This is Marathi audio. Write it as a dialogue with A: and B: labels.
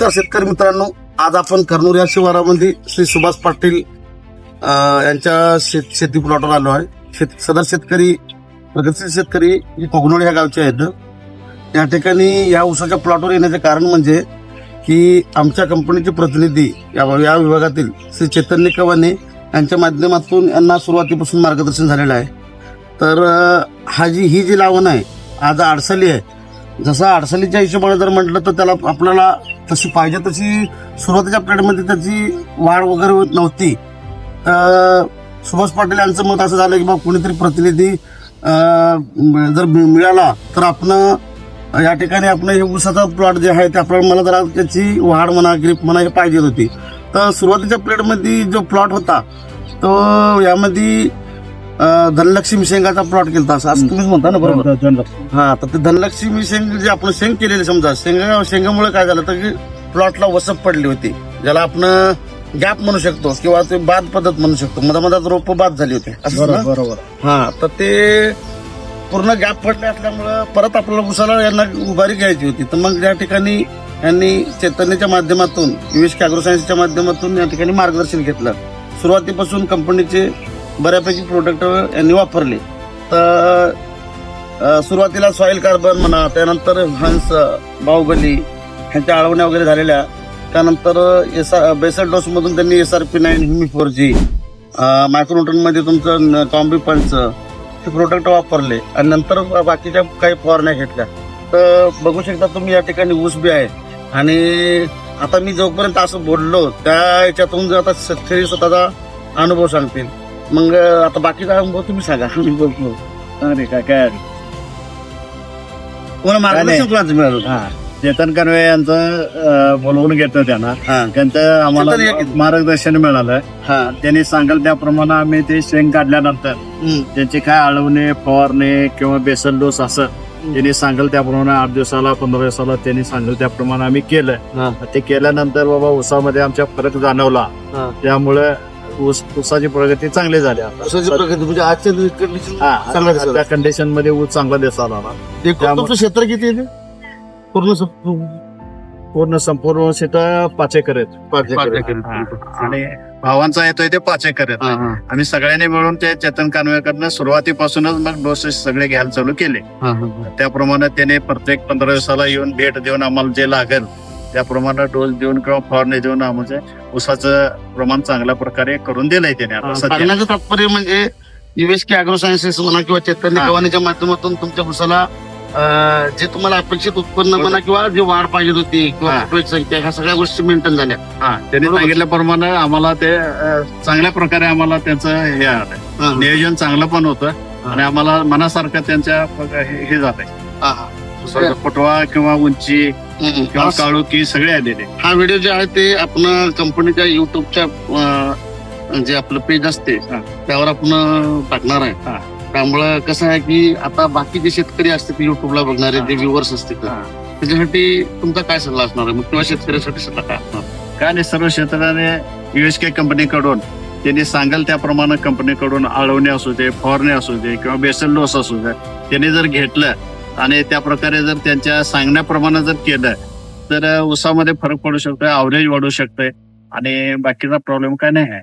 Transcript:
A: नमस्कार शेतकरी मित्रांनो, आज आपण कर्नूल या शिवारामध्ये श्री सुभाष पाटील यांच्या शेती प्लॉटवर आलो आहे. सदर शेतकरी प्रगतशील शेतकरी कोगनोळी ह्या गावचे आहेत. या ठिकाणी या ऊसाच्या प्लॉटवर येण्याचे कारण म्हणजे की आमच्या कंपनीचे प्रतिनिधी या विभागातील श्री चैतन्य कवाने यांच्या माध्यमातून यांना सुरुवातीपासून मार्गदर्शन झालेलं आहे. तर ही जी लावण आहे आज आडसाली आहे. जसं आडसालीच्या हिशोबाने जर म्हटलं तर त्याला आपल्याला तशी पाहिजे तशी सुरुवातीच्या पिरियडमध्ये त्याची वाढ वगैरे होत नव्हती. तर सुभाष पाटील यांचं मत असं झालं की बाबा कोणीतरी प्रतिनिधी जर मिळाला तर आपण या ठिकाणी आपण हे ऊसाचा प्लॉट जे आहे ते आपल्याला मला जरा त्याची वाढ म्हणा ग्रीप म्हणा हे पाहिजे होती. तर सुरुवातीच्या पिरियडमध्ये जो प्लॉट होता तो यामध्ये धनलक्ष्मी शेंगाचा प्लॉट केला असं तुम्हीच म्हणता ना, बरोबर? हा, तर ते धनलक्ष्मी शेंग जे आपण शेंग केलेली समजा शेंगामुळे काय झालं तर की प्लॉटला वसप पडली होती, ज्याला आपण गॅप म्हणू शकतो किंवा ते बाद पद्धत म्हणू शकतो. मधात रोप बाद झाली होती असं.
B: बरोबर.
A: हा, तर ते पूर्ण गॅप पडले असल्यामुळं परत आपल्याला उसाला यांना उभारी घ्यायची होती. तर मग या ठिकाणी यांनी चैतन्याच्या माध्यमातून USK ॲग्रो सायन्सच्या माध्यमातून या ठिकाणी मार्गदर्शन घेतलं. सुरुवातीपासून कंपनीचे बऱ्यापैकी प्रोडक्ट यांनी वापरले. तर सुरुवातीला सॉइल कार्बन म्हणा, त्यानंतर हंस, बाहुबली ह्यांच्या आळवण्या वगैरे झालेल्या. त्यानंतर बेसल डोसमधून त्यांनी SRP9 Humi4G मायक्रोन्यूटनमध्ये तुमचं कॉम्बी पंच हे प्रोडक्ट वापरले आणि नंतर बाकीच्या काही फवारण्या घेतल्या. तर बघू शकता तुम्ही या ठिकाणी ऊस बी आहे. आणि आता मी जोपर्यंत असं बोललो त्या याच्यातून जर आता शेतकरी स्वतःचा अनुभव सांगतील, मग आता बाकीचा अनुभव तुम्ही सांगा. मी बोलतो
B: अरे काय
A: कोणा मार्गदर्शन कोणाचं मिळालं?
B: चेतन कर्वे यांचं बोलवून घेतलं त्यांना.
A: हा.
B: त्यांचं आम्हाला
A: चेतन या-
B: मार्गदर्शन मिळालं.
A: हा.
B: त्यांनी सांगाल त्याप्रमाणे आम्ही ते शेंग काढल्यानंतर त्यांचे काय आळवणे फवारणे किंवा बेसल डोस असं त्यांनी सांगाल त्याप्रमाणे 8 दिवसाला 15 दिवसाला त्यांनी सांगाल त्याप्रमाणे आम्ही केलं.
A: हा.
B: ते केल्यानंतर बाबा ऊसामध्ये आमच्या फरक जाणवला.
A: हा.
B: त्यामुळे ऊसाची प्रगती चांगली झाली. आता
A: ऊसाची प्रगती म्हणजे आजच्या कंडिशन चांगलं झालं.
B: त्या कंडिशन मध्ये ऊस चांगला दिसायला आला.
A: तुमचं क्षेत्र किती आहे ते?
B: पूर्ण संपूर्ण शेत 5 एकर आहेत. आणि भावांचा येतोय ते 5 एकर आहेत. आम्ही सगळ्यांनी मिळून ते चेतन कानवेकरनं सुरुवातीपासूनच मग डोसेस सगळे घ्यायला चालू केले. त्याप्रमाणे त्याने प्रत्येक 15 दिवसाला येऊन भेट देऊन आम्हाला जे लागेल त्याप्रमाणे डोस देऊन किंवा फवारणी देऊन आमचं ऊसाचं प्रमाण चांगल्या प्रकारे करून दिलंय त्याने. आता सध्या
A: सांगण्याचं तात्पर्य म्हणजे USK ॲग्रो सायन्सेस म्हणा किंवा चैतन्य कवानीच्या माध्यमातून तुमच्या ऊसाला जे तुम्हाला अपेक्षित उत्पन्न म्हणा किंवा जी वाढ पाहिजे होती किंवा फुटवेची संख्या ह्या सगळ्या गोष्टी मेंटेन झाल्या.
B: त्यांनी सांगितल्याप्रमाणे आम्हाला ते चांगल्या प्रकारे आम्हाला त्यांचं हे आलंय. नियोजन चांगलं पण होतं आणि आम्हाला मनासारखं त्यांच्या हे झालंय. फुटवा किंवा उंची किंवा काळोखी सगळे आलेले.
A: हा व्हिडिओ जे आहे ते आपण कंपनीच्या युट्यूबच्या जे आपलं पेज असते त्यावर आपण टाकणार आहे. त्यामुळं कसं आहे की आता बाकीचे शेतकरी असतात युट्यूबला बघणारे जे व्ह्युअर्स असतात त्याच्यासाठी तुमचा काय सल्ला असणार आहे मग किंवा शेतकऱ्यासाठी सल्ला काय असणार?
B: काय नाही, सर्व क्षेत्राने USK कंपनीकडून त्यांनी सांगाल त्याप्रमाणे कंपनीकडून आळवणे असू दे, फवारणे असू दे किंवा बेसल डोस असू दे, त्यांनी जर घेतलं आणि त्या प्रकारे जर त्यांच्या सांगण्याप्रमाणे जर केलं तर ऊसामध्ये फरक पडू शकतोय, ॲव्हरेज वाढू शकतोय आणि बाकीचा प्रॉब्लेम काय नाही आहे.